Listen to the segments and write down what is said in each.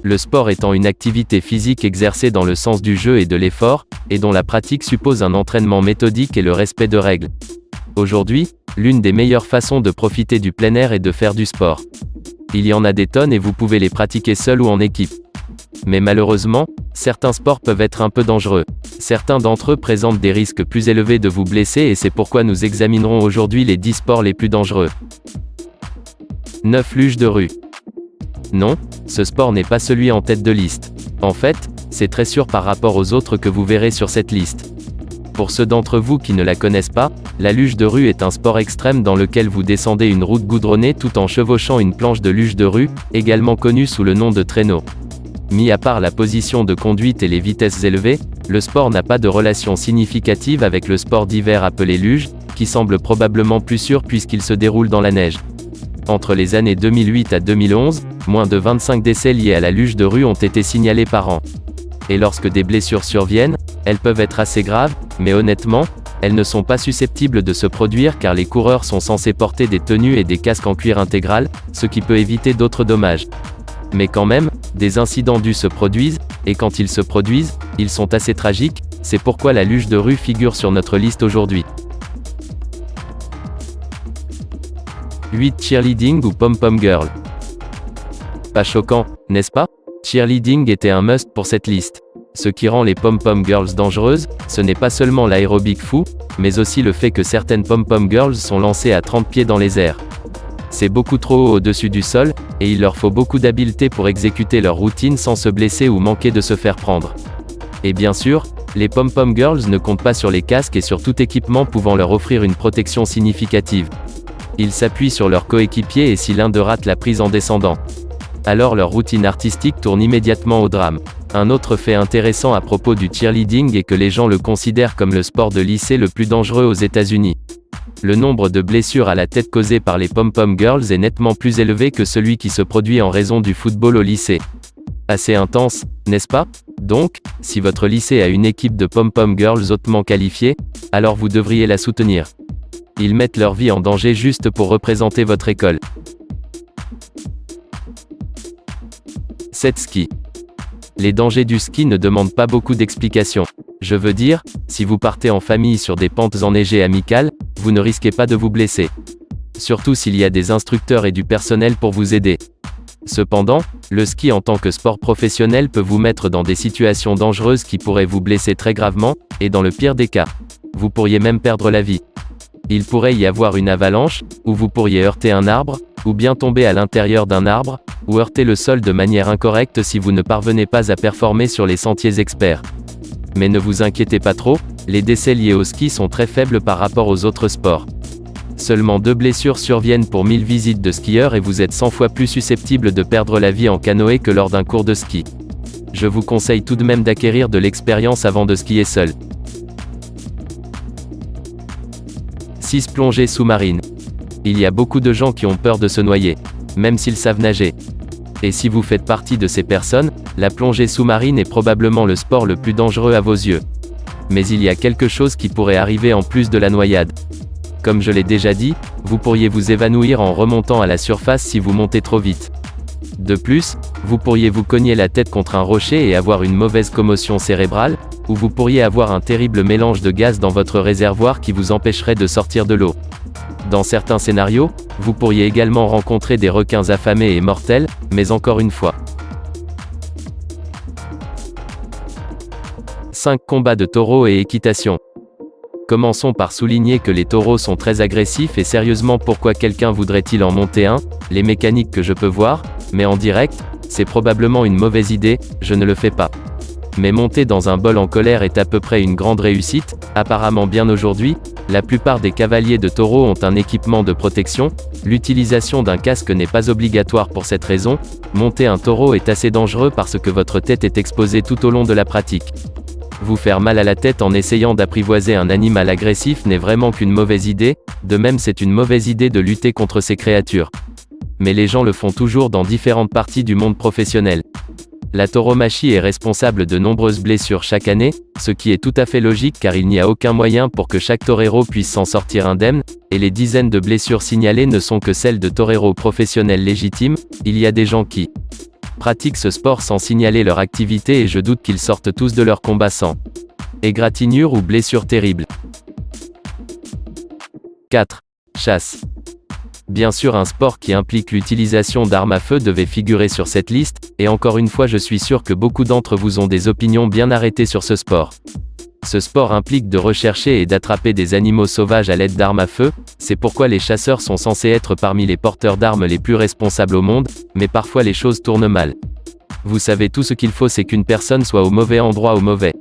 Le sport étant une activité physique exercée dans le sens du jeu et de l'effort, et dont la pratique suppose un entraînement méthodique et le respect de règles. Aujourd'hui, l'une des meilleures façons de profiter du plein air est de faire du sport. Il y en a des tonnes et vous pouvez les pratiquer seul ou en équipe. Mais malheureusement, certains sports peuvent être un peu dangereux. Certains d'entre eux présentent des risques plus élevés de vous blesser et c'est pourquoi nous examinerons aujourd'hui les 10 sports les plus dangereux. 9. Luge de rue. Non, ce sport n'est pas celui en tête de liste. En fait, c'est très sûr par rapport aux autres que vous verrez sur cette liste. Pour ceux d'entre vous qui ne la connaissent pas, la luge de rue est un sport extrême dans lequel vous descendez une route goudronnée tout en chevauchant une planche de luge de rue, également connue sous le nom de traîneau. Mis à part la position de conduite et les vitesses élevées, le sport n'a pas de relation significative avec le sport d'hiver appelé luge, qui semble probablement plus sûr puisqu'il se déroule dans la neige. Entre les années 2008 à 2011, moins de 25 décès liés à la luge de rue ont été signalés par an. Et lorsque des blessures surviennent, elles peuvent être assez graves, mais honnêtement, elles ne sont pas susceptibles de se produire car les coureurs sont censés porter des tenues et des casques en cuir intégral, ce qui peut éviter d'autres dommages. Mais quand même, des incidents dus se produisent, et quand ils se produisent, ils sont assez tragiques, c'est pourquoi la luge de rue figure sur notre liste aujourd'hui. 8. Cheerleading ou pom-pom girl. Pas choquant, n'est-ce pas? Cheerleading était un must pour cette liste. Ce qui rend les pom-pom girls dangereuses, ce n'est pas seulement l'aérobic fou, mais aussi le fait que certaines pom-pom girls sont lancées à 30 pieds dans les airs. C'est beaucoup trop haut au-dessus du sol, et il leur faut beaucoup d'habileté pour exécuter leur routine sans se blesser ou manquer de se faire prendre. Et bien sûr, les pom-pom girls ne comptent pas sur les casques et sur tout équipement pouvant leur offrir une protection significative. Ils s'appuient sur leurs coéquipiers et si l'un d'eux rate la prise en descendant, alors leur routine artistique tourne immédiatement au drame. Un autre fait intéressant à propos du cheerleading est que les gens le considèrent comme le sport de lycée le plus dangereux aux États-Unis. Le nombre de blessures à la tête causées par les pom-pom girls est nettement plus élevé que celui qui se produit en raison du football au lycée. Assez intense, n'est-ce pas? Donc, si votre lycée a une équipe de pom-pom girls hautement qualifiée, alors vous devriez la soutenir. Ils mettent leur vie en danger juste pour représenter votre école. 7. Ski. Les dangers du ski ne demandent pas beaucoup d'explications. Je veux dire, si vous partez en famille sur des pentes enneigées amicales, vous ne risquez pas de vous blesser. Surtout s'il y a des instructeurs et du personnel pour vous aider. Cependant, le ski en tant que sport professionnel peut vous mettre dans des situations dangereuses qui pourraient vous blesser très gravement, et dans le pire des cas, vous pourriez même perdre la vie. Il pourrait y avoir une avalanche, où vous pourriez heurter un arbre, ou bien tomber à l'intérieur d'un arbre, ou heurter le sol de manière incorrecte si vous ne parvenez pas à performer sur les sentiers experts. Mais ne vous inquiétez pas trop, les décès liés au ski sont très faibles par rapport aux autres sports. Seulement 2 blessures surviennent pour 1000 visites de skieurs et vous êtes 100 fois plus susceptible de perdre la vie en canoë que lors d'un cours de ski. Je vous conseille tout de même d'acquérir de l'expérience avant de skier seul. 6. Plongée sous-marine. Il y a beaucoup de gens qui ont peur de se noyer, même s'ils savent nager. Et si vous faites partie de ces personnes, la plongée sous-marine est probablement le sport le plus dangereux à vos yeux. Mais il y a quelque chose qui pourrait arriver en plus de la noyade. Comme je l'ai déjà dit, vous pourriez vous évanouir en remontant à la surface si vous montez trop vite. De plus, vous pourriez vous cogner la tête contre un rocher et avoir une mauvaise commotion cérébrale, ou vous pourriez avoir un terrible mélange de gaz dans votre réservoir qui vous empêcherait de sortir de l'eau. Dans certains scénarios, vous pourriez également rencontrer des requins affamés et mortels, mais encore une fois. 5. Combats de taureaux et équitation. Commençons par souligner que les taureaux sont très agressifs et sérieusement pourquoi quelqu'un voudrait-il en monter un? Les mécaniques que je peux voir, mais en direct, c'est probablement une mauvaise idée, je ne le fais pas. Mais monter dans un bol en colère est à peu près une grande réussite, apparemment bien aujourd'hui, la plupart des cavaliers de taureau ont un équipement de protection, l'utilisation d'un casque n'est pas obligatoire pour cette raison, monter un taureau est assez dangereux parce que votre tête est exposée tout au long de la pratique. Vous faire mal à la tête en essayant d'apprivoiser un animal agressif n'est vraiment qu'une mauvaise idée, de même c'est une mauvaise idée de lutter contre ces créatures. Mais les gens le font toujours dans différentes parties du monde professionnel. La tauromachie est responsable de nombreuses blessures chaque année, ce qui est tout à fait logique car il n'y a aucun moyen pour que chaque torero puisse s'en sortir indemne, et les dizaines de blessures signalées ne sont que celles de toreros professionnels légitimes, il y a des gens qui pratiquent ce sport sans signaler leur activité et je doute qu'ils sortent tous de leur combat sans égratignure ou blessure terrible. 4. Chasse. Bien sûr, un sport qui implique l'utilisation d'armes à feu devait figurer sur cette liste, et encore une fois je suis sûr que beaucoup d'entre vous ont des opinions bien arrêtées sur ce sport. Ce sport implique de rechercher et d'attraper des animaux sauvages à l'aide d'armes à feu, c'est pourquoi les chasseurs sont censés être parmi les porteurs d'armes les plus responsables au monde, mais parfois les choses tournent mal. Vous savez, tout ce qu'il faut c'est qu'une personne soit au mauvais endroit au mauvais.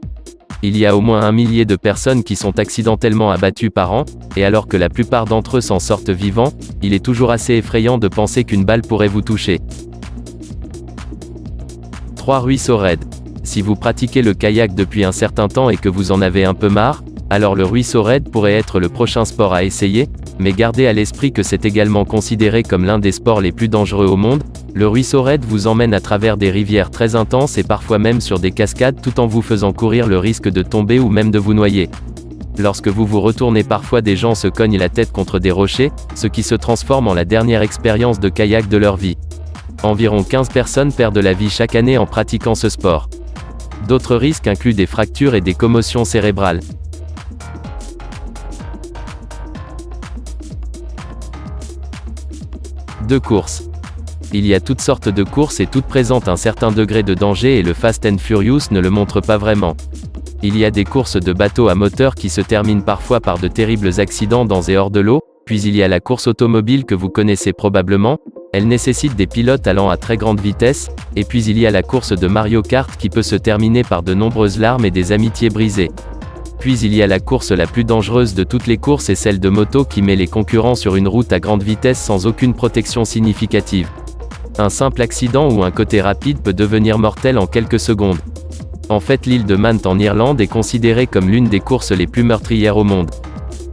Il y a au moins 1 millier de personnes qui sont accidentellement abattues par an, et alors que la plupart d'entre eux s'en sortent vivants, il est toujours assez effrayant de penser qu'une balle pourrait vous toucher. 3. Ruisseau raide. Si vous pratiquez le kayak depuis un certain temps et que vous en avez un peu marre, alors le ruisseau raide pourrait être le prochain sport à essayer, mais gardez à l'esprit que c'est également considéré comme l'un des sports les plus dangereux au monde. Le ruisseau raide vous emmène à travers des rivières très intenses et parfois même sur des cascades tout en vous faisant courir le risque de tomber ou même de vous noyer. Lorsque vous vous retournez, parfois des gens se cognent la tête contre des rochers, ce qui se transforme en la dernière expérience de kayak de leur vie. Environ 15 personnes perdent la vie chaque année en pratiquant ce sport. D'autres risques incluent des fractures et des commotions cérébrales. De course. Il y a toutes sortes de courses et toutes présentent un certain degré de danger et le Fast and Furious ne le montre pas vraiment. Il y a des courses de bateaux à moteur qui se terminent parfois par de terribles accidents dans et hors de l'eau, puis il y a la course automobile que vous connaissez probablement, elle nécessite des pilotes allant à très grande vitesse, et puis il y a la course de Mario Kart qui peut se terminer par de nombreuses larmes et des amitiés brisées. Puis il y a la course la plus dangereuse de toutes les courses et celle de moto qui met les concurrents sur une route à grande vitesse sans aucune protection significative. Un simple accident ou un côté rapide peut devenir mortel en quelques secondes. En fait, l'île de Man en Irlande est considérée comme l'une des courses les plus meurtrières au monde.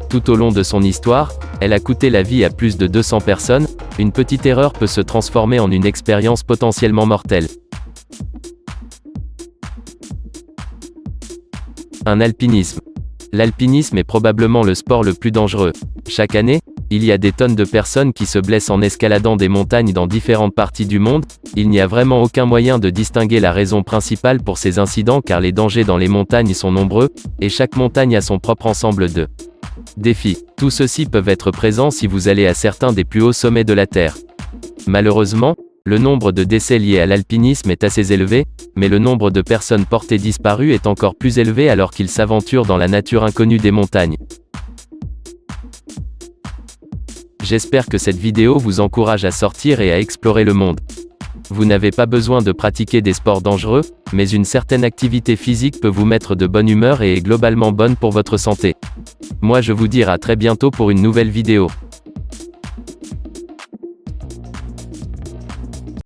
Tout au long de son histoire, elle a coûté la vie à plus de 200 personnes, une petite erreur peut se transformer en une expérience potentiellement mortelle. Un alpinisme. L'alpinisme est probablement le sport le plus dangereux. Chaque année, il y a des tonnes de personnes qui se blessent en escaladant des montagnes dans différentes parties du monde. Il n'y a vraiment aucun moyen de distinguer la raison principale pour ces incidents car les dangers dans les montagnes sont nombreux, et chaque montagne a son propre ensemble de défis. Tous ceux-ci peuvent être présents si vous allez à certains des plus hauts sommets de la Terre. Malheureusement, le nombre de décès liés à l'alpinisme est assez élevé, mais le nombre de personnes portées disparues est encore plus élevé alors qu'ils s'aventurent dans la nature inconnue des montagnes. J'espère que cette vidéo vous encourage à sortir et à explorer le monde. Vous n'avez pas besoin de pratiquer des sports dangereux, mais une certaine activité physique peut vous mettre de bonne humeur et est globalement bonne pour votre santé. Moi je vous dis à très bientôt pour une nouvelle vidéo.